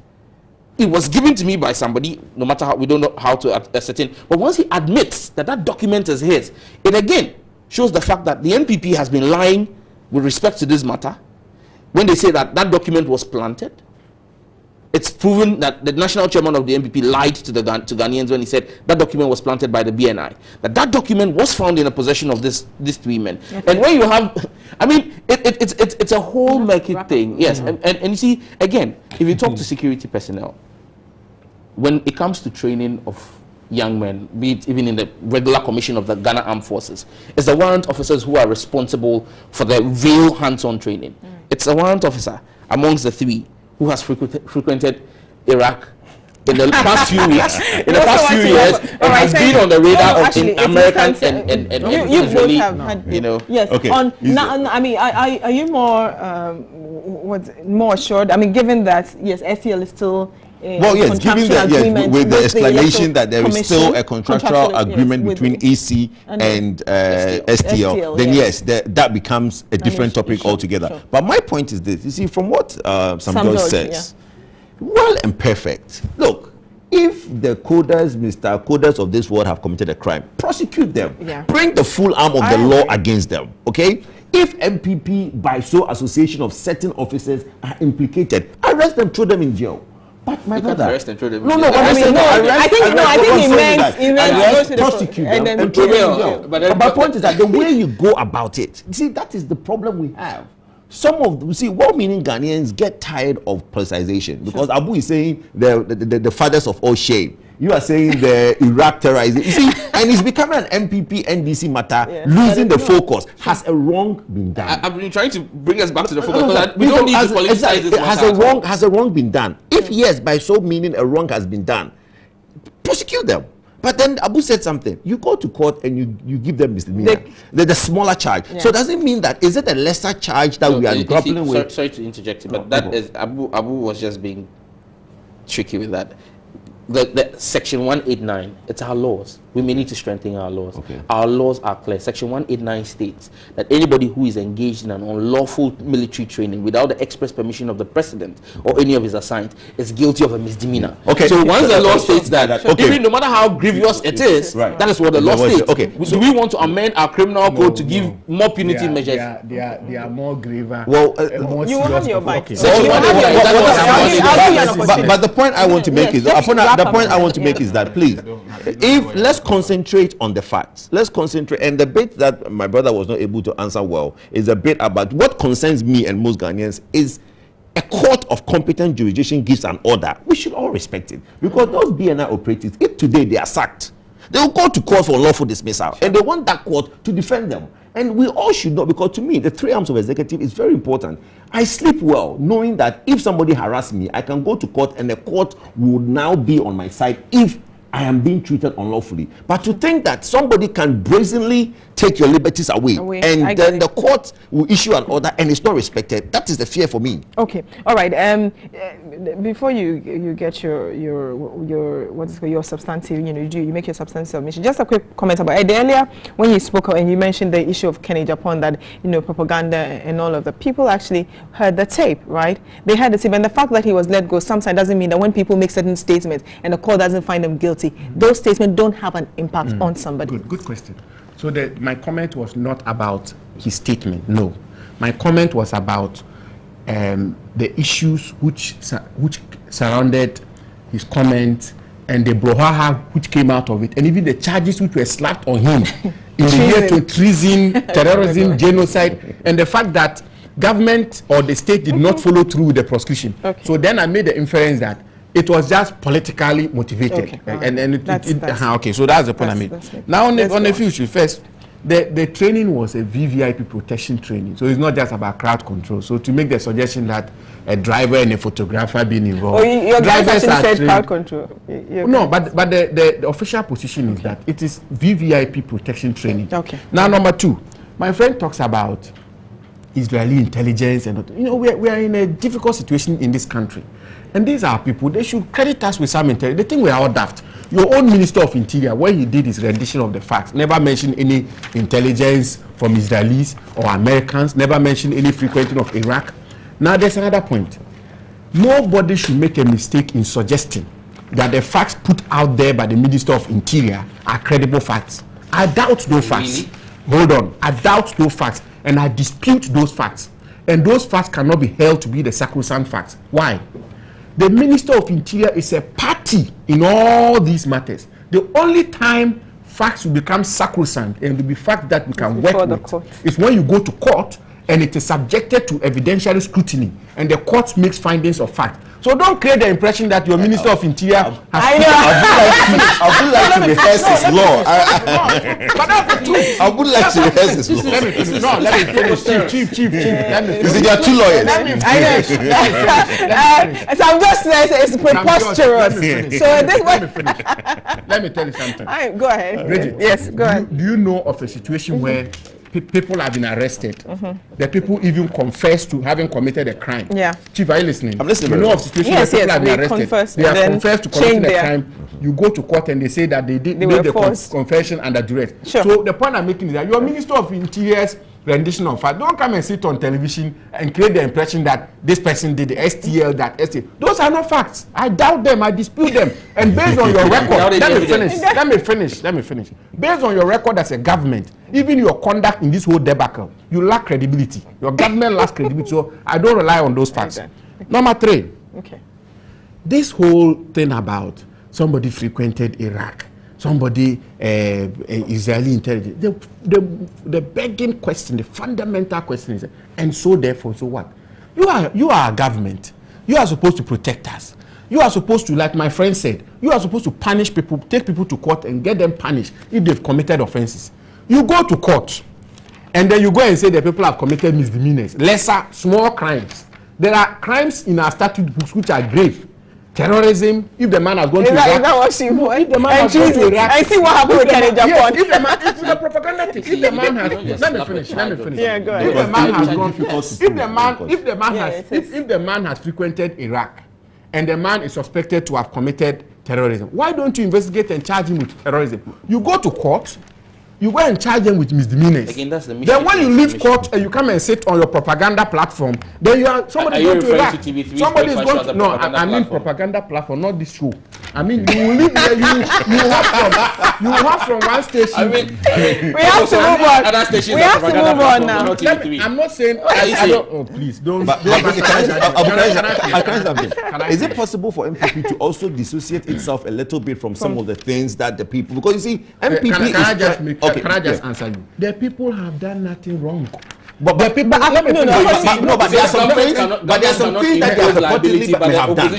It was given to me by somebody, no matter how, we don't know how to ascertain. But once he admits that that document is his, it again shows the fact that the NPP has been lying with respect to this matter. When they say that that document was planted, it's proven that the national chairman of the NPP lied to Ghanaians when he said that document was planted by the BNI. That document was found in the possession of these three men. And when you have, I mean, it's a whole murky thing. Yes, and you see, again, if you talk to security personnel, when it comes to training of young men, be it even in the regular commission of the Ghana Armed Forces, it's the warrant officers who are responsible for the real hands-on training. It's a warrant officer amongst the three who has frequented Iraq, in the past few weeks, in the You past also few want to years, know- it all right, has thank been on the radar no, of actually, if you Americans can- and you both usually, have had, you know. yes. Okay. On Is now, it- I mean, are you more what's more assured? I mean, given that yes, SEL is still. Well, yes, given that, yes, agreement with the explanation Electoral that there is still a Commission, contractual agreement with between the- EC and STL, STL, then yes. that becomes a different topic sure, altogether. sure. But my point is this: you see, from what Sam Sam George George, says, well and perfect. Look, if the coders, Mr. Coders of this world have committed a crime, prosecute them. Yeah. Bring the full arm of I the law agree. against them. Okay. If MPP, by so association of certain officers, are implicated, arrest them, throw them in jail. But my You can't brother, arrest and throw them in no, jail. no, I mean, arrest, no, arrest, I think no, I arrest, think what he I'm saying meant- is that he meant arrest, go to the prosecute and them then and throw them in well, jail. but then- my point is that the way you go about it, you see, that is the problem we have. Some of you see, well-meaning Ghanaians get tired of politicization because Abu is saying the fathers of all shame. You are saying the Iraq terrorism. You see, and it's becoming an MPP NDC matter, Yes. losing the focus. Has a wrong been done? I've been trying to bring us back to the focus No, because we don't need to politicize this matter. Has a wrong been done? If yes, by so meaning a wrong has been done, prosecute them. But then Abu said something. You go to court and you give them misdemeanor, the smaller charge. Yeah. So does it mean that is it a lesser charge that we are You see, grappling with? Sorry to interject, but No, that no. is Abu was just being tricky with that. The section 189, it's our laws. We may need to strengthen our laws. Okay. Our laws are clear. Section 189 states that anybody who is engaged in an unlawful military training without the express permission of the president or any of his assigned is guilty of a misdemeanor. Okay. So once the law states that, Okay. even no matter how grievous it is, Right. that is what the law That was it. states. Okay. Do we want to amend our criminal code to give more punitive measures? They are more graver. Well, more You will have serious your for- bite. okay. Section You will have 189, your- that's what I'm I'll saying. give you an opportunity. but the point I want to make Yes, is just wrap the up point I on want to that, make yeah. is that please, if let's concentrate on the facts. Let's concentrate, and the bit that my brother was not able to answer well is a bit about what concerns me and most Ghanaians is a court of competent jurisdiction gives an order. We should all respect it because those BNI operatives, if today they are sacked, they will go to court for unlawful dismissal, and they want that court to defend them. And we all should know, because to me, the three arms of executive is very important. I sleep well knowing that if somebody harasses me, I can go to court and the court will now be on my side if I am being treated unlawfully. But to think that somebody can brazenly take your liberties away I and get then it. the court will issue an order and it's not respected, that is the fear for me. Okay, all right. Before you get your what is it called, your substantive, you make your substantive submission. Just a quick comment about it. Earlier when you spoke and you mentioned the issue of Kenny Japan, that propaganda and all of the people actually heard the tape, right? They heard the tape, and the fact that he was let go sometimes doesn't mean that when people make certain statements and the court doesn't find them guilty, those statements don't have an impact on somebody. Good question. So my comment was not about his statement. No, my comment was about the issues which surrounded his comment and the brouhaha which came out of it, and even the charges which were slapped on him in the year to treason, terrorism, genocide, and the fact that government or the state did not follow through with the prosecution. Okay. So then I made the inference that it was just politically motivated. Okay, all right. And That's- okay, so that's the point I made. that's it. Now on Let's the go on. future, first, the training was a VVIP protection training, so it's not just about crowd control. So to make the suggestion that a driver and a photographer being involved, Oh, your guys drivers actually are said trained- crowd control. No, but the official position is that it is VVIP protection training. Okay. Now number two, my friend talks about Israeli intelligence, and we are in a difficult situation in this country, and these are people, they should credit us with some intelligence. They think we are all daft. Your own Minister of Interior, when he did his rendition of the facts, never mentioned any intelligence from Israelis or Americans, never mentioned any frequenting of Iraq. Now there's another point. Nobody should make a mistake in suggesting that the facts put out there by the Minister of Interior are credible facts. I doubt those facts. Really? Hold on. I doubt those facts, and I dispute those facts. And those facts cannot be held to be the sacrosanct facts. Why? The Minister of Interior is a party in all these matters. The only time facts will become sacrosanct and will be facts that we can Before work the with court. is when you go to court and it is subjected to evidentiary scrutiny, and the court makes findings of fact. So don't create the impression that your Minister of Interior has... I would like to rehearse his law. I would like to rehearse his law. Let me finish. No, let me finish. Chief. Let me You finish. see, there are two lawyers. I know. So I'm just saying it's preposterous. So this Let me finish. Let me tell you something. Go ahead. Bridget, Yes, go ahead. Do you know of a situation where people have been arrested? The people even confess to having committed a crime. Yeah. Chief, are you listening? I'm listening. You know of situations Yes, where people have they been arrested. confess They and have then confessed to committing change a their- crime. You go to court and they say that they did They made were the forced. confession under duress. Sure. So the point I'm making is that your Minister of Interior's rendition of fact, don't come and sit on television and create the impression that this person did the STL, that STL. Those are not facts. I doubt them. I dispute them. And based on your record, let me finish. Based on your record as a government, even your conduct in this whole debacle, you lack credibility. Your government lacks credibility. So I don't rely on those facts. Okay. Number 3. Okay. This whole thing about somebody frequented Iraq, somebody Israeli intelligence, the begging question, the fundamental question is, and so therefore, so what? You are a government. You are supposed to protect us. You are supposed to, like my friend said, you are supposed to punish people, take people to court and get them punished if they've committed offenses. You go to court and then you go and say that people have committed misdemeanors, lesser, small crimes. There are crimes in our statute books which are grave. Terrorism, if the man has gone to Iraq. Is that what she wants? If the man has gone to Iraq. I see what happened with Kenny Japan. Yes, if the man, it's the propaganda thing. If the man has, let me finish. Yeah, go ahead. If the man has gone, Yeah, if the man has frequented Iraq, and the man is suspected to have committed terrorism, why don't you investigate and charge him with terrorism? You go to court. You go and charge them with misdemeanors. Again, that's the mission. Then when you leave court and you come and sit on your propaganda platform, then you are somebody going to Iraq. Somebody is going to, no, I mean propaganda platform, not this show. I mean you will leave there, you have from one station. I mean, We have to move on. Other stations We are have to propaganda move on platform, now. not TV3. I'm not saying I don't. Oh, please don't. Is it possible for MPP to also dissociate itself a little bit from some of the things that the people, because you see, MPP Can I just yeah. answer you? The people have done nothing wrong. But there are some things that they are purportedly have done.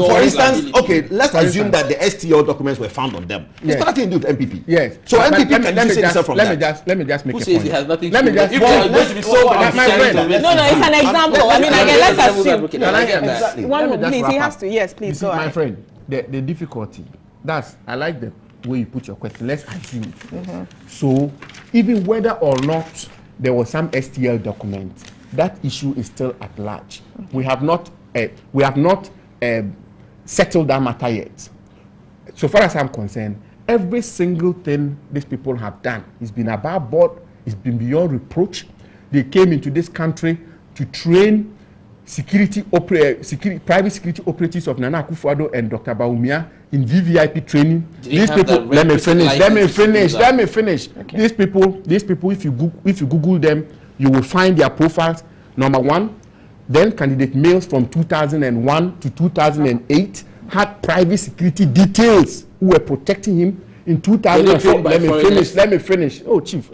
For instance, okay, let's assume that the STL documents were found on them. Yes. It's got nothing to do with MPP. Yes. So MPP can dissociate itself from that. Let me just make Who a says point. it has nothing Let to me do just. with it? If they are going to be so my friend. No, it's an example. I mean, let's assume. Exactly. One Let me more, just please. wrap He has up. to. Yes, You please see, go my ahead. friend, the difficulty. I like the way you put your question. Let's assume. So even whether or not there was some STL document, that issue is still at large. We have not settled that matter yet. So far as I'm concerned, every single thing these people have done has been above board, it's been beyond reproach. They came into this country to train private security operatives of Nana Akufo-Addo and Dr. Bawumia in VVIP training. These people, let me finish. Okay. These people, if you Google them, you will find their profiles. Number 1, then candidate males from 2001 to 2008 had private security details who were protecting him. In 2004, let me finish. Oh, Chief.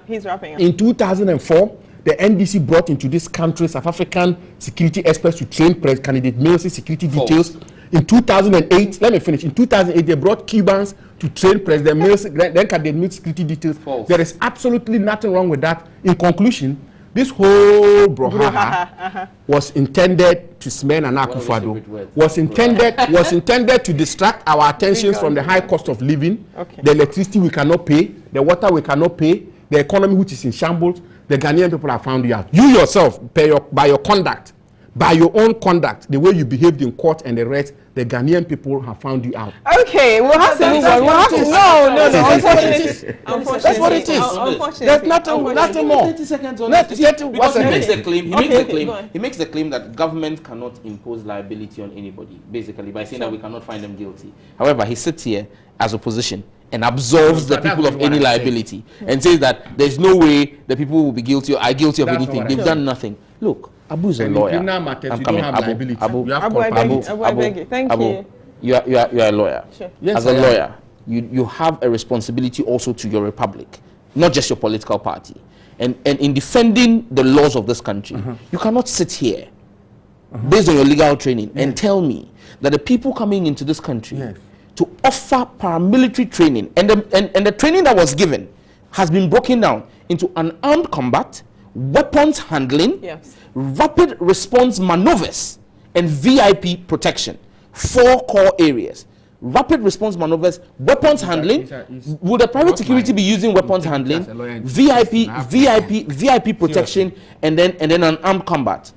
He's wrapping up. In 2004, the NDC brought into this country South African security experts to train candidate males' security details. In 2008, let me finish. In 2008, they brought Cubans to train President Mills, then candidate males' security details. False. There is absolutely nothing wrong with that. In conclusion, this whole brouhaha was intended to smear Nana Akufo-Addo, was intended to distract our attentions from the high cost of living, the electricity we cannot pay, the water we cannot pay, the economy which is in shambles. The Ghanaian people have found you out. You yourself, by your conduct, by your own conduct, the way you behaved in court and the rest, the Ghanaian people have found you out. Okay, we'll have to move on. No. Unfortunately. That's what it is. There's nothing more. 30 seconds on Because he makes the claim, he makes the claim that government cannot impose liability on anybody, basically, by saying that we cannot find them guilty. However, he sits here as opposition and absolves the people of any liability and says that there's no way the people will be guilty or are guilty of anything. They've done nothing. Look, Abu's a lawyer. I'm coming. Abu, I beg you. Thank you. You are a lawyer. Sure. Yes, as a lawyer, you have a responsibility also to your republic, not just your political party. and in defending the laws of this country, you cannot sit here based on your legal training and tell me that the people coming into this country to offer paramilitary training, and the training that was given has been broken down into unarmed combat, weapons handling, rapid response maneuvers, and VIP protection. 4 core areas. Rapid response maneuvers, weapons handling. Would the private security be using weapons handling? VIP protection, and then unarmed combat.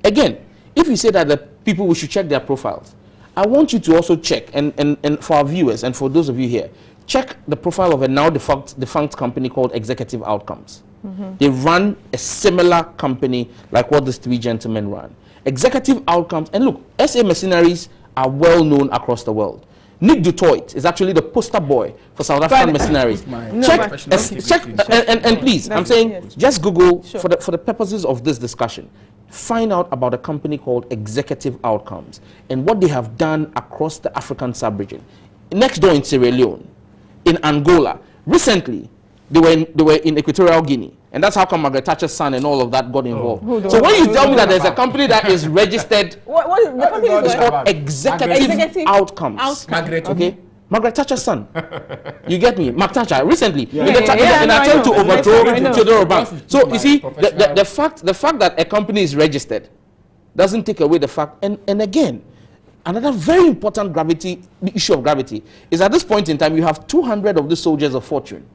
Again, if you say that the people, we should check their profiles, I want you to also check, and for our viewers and for those of you here, check the profile of a now defunct company called Executive Outcomes. They run a similar company like what these 3 gentlemen run. Executive Outcomes, and look, SA mercenaries are well known across the world. Nick Dutoit is actually the poster boy for South African mercenaries. Check, and please, I'm saying, just Google, for the purposes of this discussion, find out about a company called Executive Outcomes and what they have done across the African sub-region. Next door in Sierra Leone, in Angola. Recently, they were in Equatorial Guinea. And that's how come Margaret Thatcher's son and all of that got involved. So when you tell me that there's a company that is registered, what is the company it's called Executive Outcomes. Margaret Thatcher's son. You get me? Mark Thatcher, recently, in an attempt to overthrow Theodore Obiang. So you see, the fact that a company is registered doesn't take away the fact, and again, another very important issue of gravity is at this point in time, you have 200 of the soldiers of fortune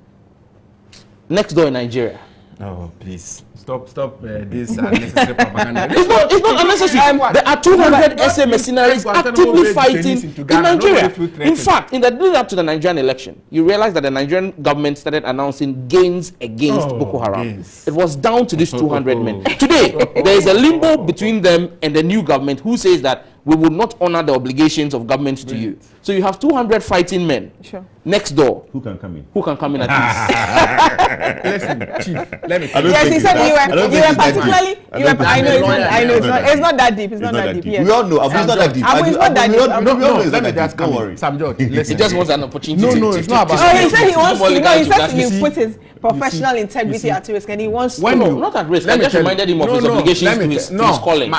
next door in Nigeria. Oh, please. Stop this unnecessary propaganda. It's not unnecessary. There are 200 SA mercenaries actively fighting in Nigeria. In fact, in the lead up to the Nigerian election, you realize that the Nigerian government started announcing gains against Boko Haram. It was down to these 200 men. Today, there is a limbo between them and the new government who says that we will not honor the obligations of government to you. So you have 200 fighting men next door. Who can come in? Who can come in at least? Listen, Chief, let me yes, he said you were particularly. I know it's not that deep. It's not that deep. We all know. It's not that deep. It's not that deep. We all know it's not that deep. Don't worry. Sam George, listen. He just wants an opportunity. No, it's not about. Oh, he said he wants to. No, he said he put his professional integrity at risk, and he wants to. No, not at risk. I just reminded him of his obligations to his calling.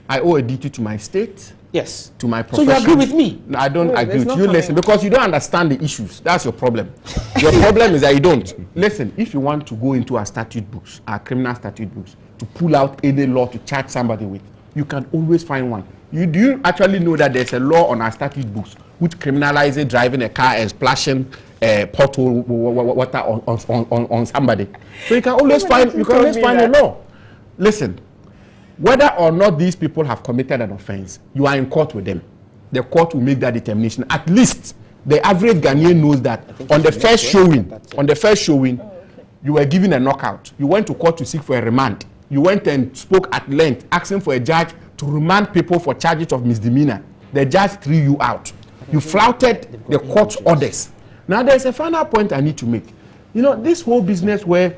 I owe a duty to my state. Yes. To my profession. So you agree with me? No, I don't agree with you. Listen, because you don't understand the issues. That's your problem. Your problem is that you don't. Listen, if you want to go into our statute books, our criminal statute books, to pull out any law to charge somebody with, you can always find one. Do you actually know that there's a law on our statute books which criminalizes driving a car and splashing pothole water on somebody? So you can always find a law. Listen. Whether or not these people have committed an offense, you are in court with them. The court will make that determination. At least the average Ghanaian knows that on the first showing, you were given a knockout. You went to court to seek for a remand. You went and spoke at length, asking for a judge to remand people for charges of misdemeanor. The judge threw you out. You flouted the court's orders. Now there's a final point I need to make. You know, this whole business where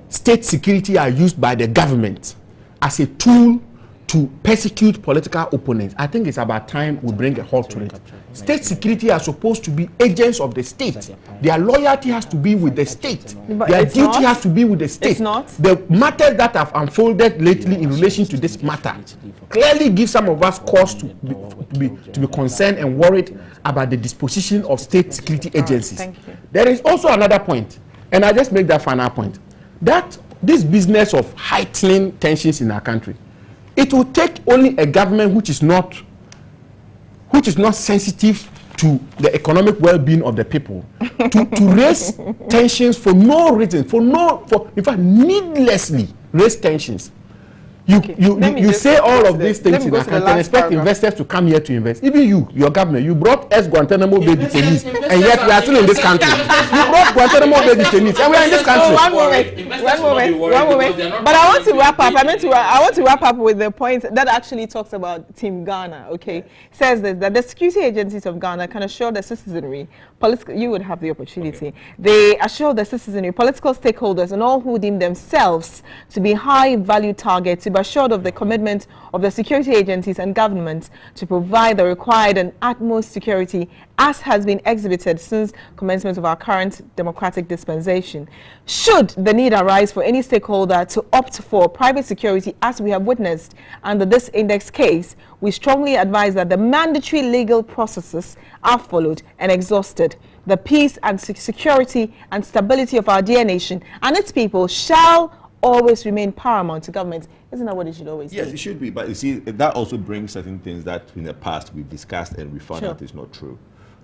state security are used by the government as a tool to persecute political opponents, I think it's about time we bring a halt to it. State security are supposed to be agents of the state. Their loyalty has to be with the state. Their duty has to be with the state. It's not. The matters that have unfolded lately in relation to this matter clearly give some of us cause to be concerned and worried about the disposition of state security agencies. Thank you. There is also another point, and I just make that final point, that this business of heightening tensions in our country, it will take only a government which is not sensitive to the economic well-being of the people to raise tensions for no reason, in fact needlessly raise tensions. You say all of these things in our country and expect investors to come here to invest. Even your government, you brought ex-Guantanamo Bay detainees, and yet we are still in this country. You brought Guantanamo Bay detainees, and we are in this country. One moment. But I want to wrap up. I want to wrap up with the point that actually talks about Team Ghana. Okay, says that the security agencies of Ghana can assure the citizenry, you would have the opportunity. They assure the citizenry, political stakeholders, and all who deem themselves to be high-value targets to security, but short of the commitment of the security agencies and government to provide the required and utmost security as has been exhibited since commencement of our current democratic dispensation. Should the need arise for any stakeholder to opt for private security, as we have witnessed under this index case, we strongly advise that the mandatory legal processes are followed and exhausted. The peace and security and stability of our dear nation and its people shall always remain paramount to government. Isn't that what it should always be? Yes, it should be. But you see, that also brings certain things that in the past we've discussed and we found out is not true.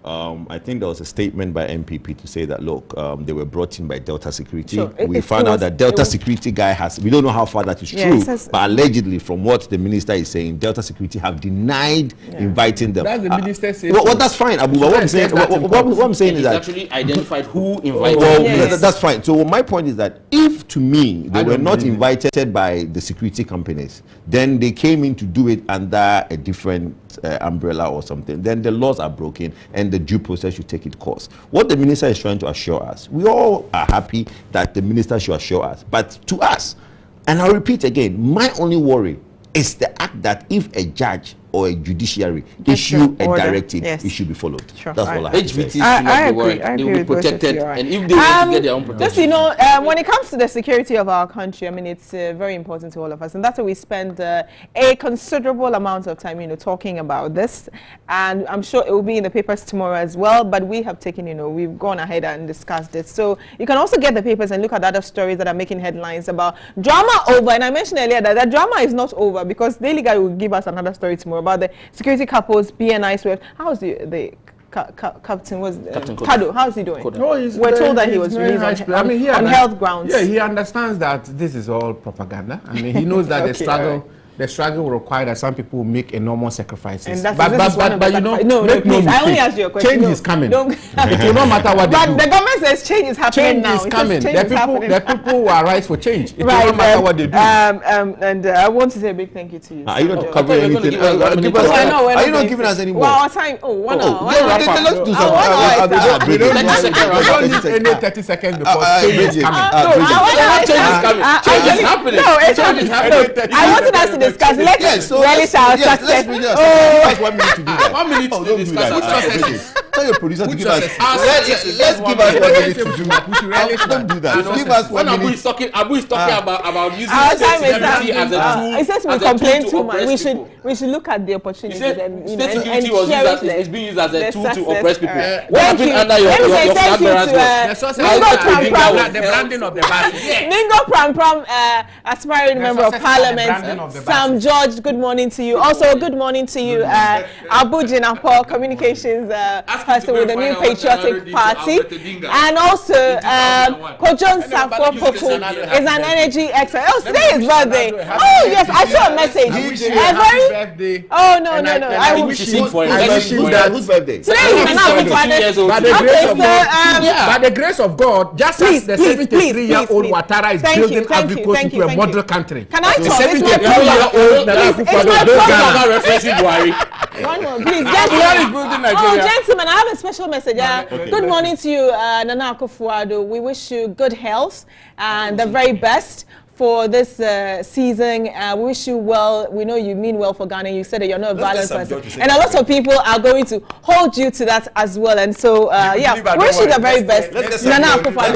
I think there was a statement by MPP to say that, look, they were brought in by Delta Security. Sure. We found out that Delta Security guy has, we don't know how far that is true, but allegedly from what the minister is saying, Delta Security have denied inviting them. That's the minister saying. Well, that's fine, Abu. What I'm saying, what I'm saying is that actually identified who invited them. That's fine. So my point is that if, to me, they were not invited by the security companies, then they came in to do it under a different umbrella or something, then the laws are broken and the due process should take its course. What the minister is trying to assure us, we all are happy that the minister should assure us, but to us, and I'll repeat again, my only worry is the act that if a judge or a judiciary issue a directive, it should be followed. Sure. That's all I have to say. HBT should not be worried. They will be protected, and if they want to get their own protection. Just, you know, when it comes to the security of our country, I mean, it's very important to all of us, and that's why we spend a considerable amount of time, you know, talking about this, and I'm sure it will be in the papers tomorrow as well, but we have taken, you know, we've gone ahead and discussed it. So you can also get the papers and look at other stories that are making headlines about drama over, and I mentioned earlier that the drama is not over, because Daily Guide will give us another story tomorrow about the security couples, BNI Swift. How's the captain was Kado? How's he doing? No, we're told that he was released on health grounds. Yeah, he understands that this is all propaganda. I mean, he knows that the struggle will require that some people make enormous sacrifices. And but you know, no, please, I only asked you a question. Change is coming. It will not matter what they do. But the government says change is happening now. Change is coming. The people who are rise for change. It will right, not matter what they do. And I want to say a big thank you to you. Are you not covering anything? Are you not giving us any more? Well, our time. Oh, 1 hour. Let's do something. We don't need any 30 seconds before change is coming. Change is happening. No, it's happening. I wanted us to discuss. Let's relish our success. That's 1 minute to do that. 1 minute to discuss. Tell your producer to give us. Let's give us 1 minute to do. Don't do that. Give us 1 minute. Abu is talking about using our time state security as a tool. He says we complain too much. We should look at the opportunities and state security is being used as a tool to oppress people. What Thank happened you. under your Thank you to The branding of the bus. Ningo Pram Pram, aspiring member of parliament, Sam George, good morning to you. Also, good morning to you, Abu Jinapo, communications person with the New Patriotic Party, and also Kojon Safo Poku is an energy expert. Oh, today is his birthday. Oh yes, I saw a message. Oh no. I wish you sing for him. Whose birthday? Today is By the grace of God, just as the 73-year-old Ouattara is building agriculture to a model country. Can I talk? The 73-year-old One more, please. Gentlemen, I have a special message. Good morning to you, Nana Akufo-Addo. We wish you good health and the very best for this season. We wish you well. We know you mean well for Ghana. You said that you're not a violent person. And a lot of people are going to hold you to that as well. And so, yeah, wish you the very best. Nana Akufo-Addo.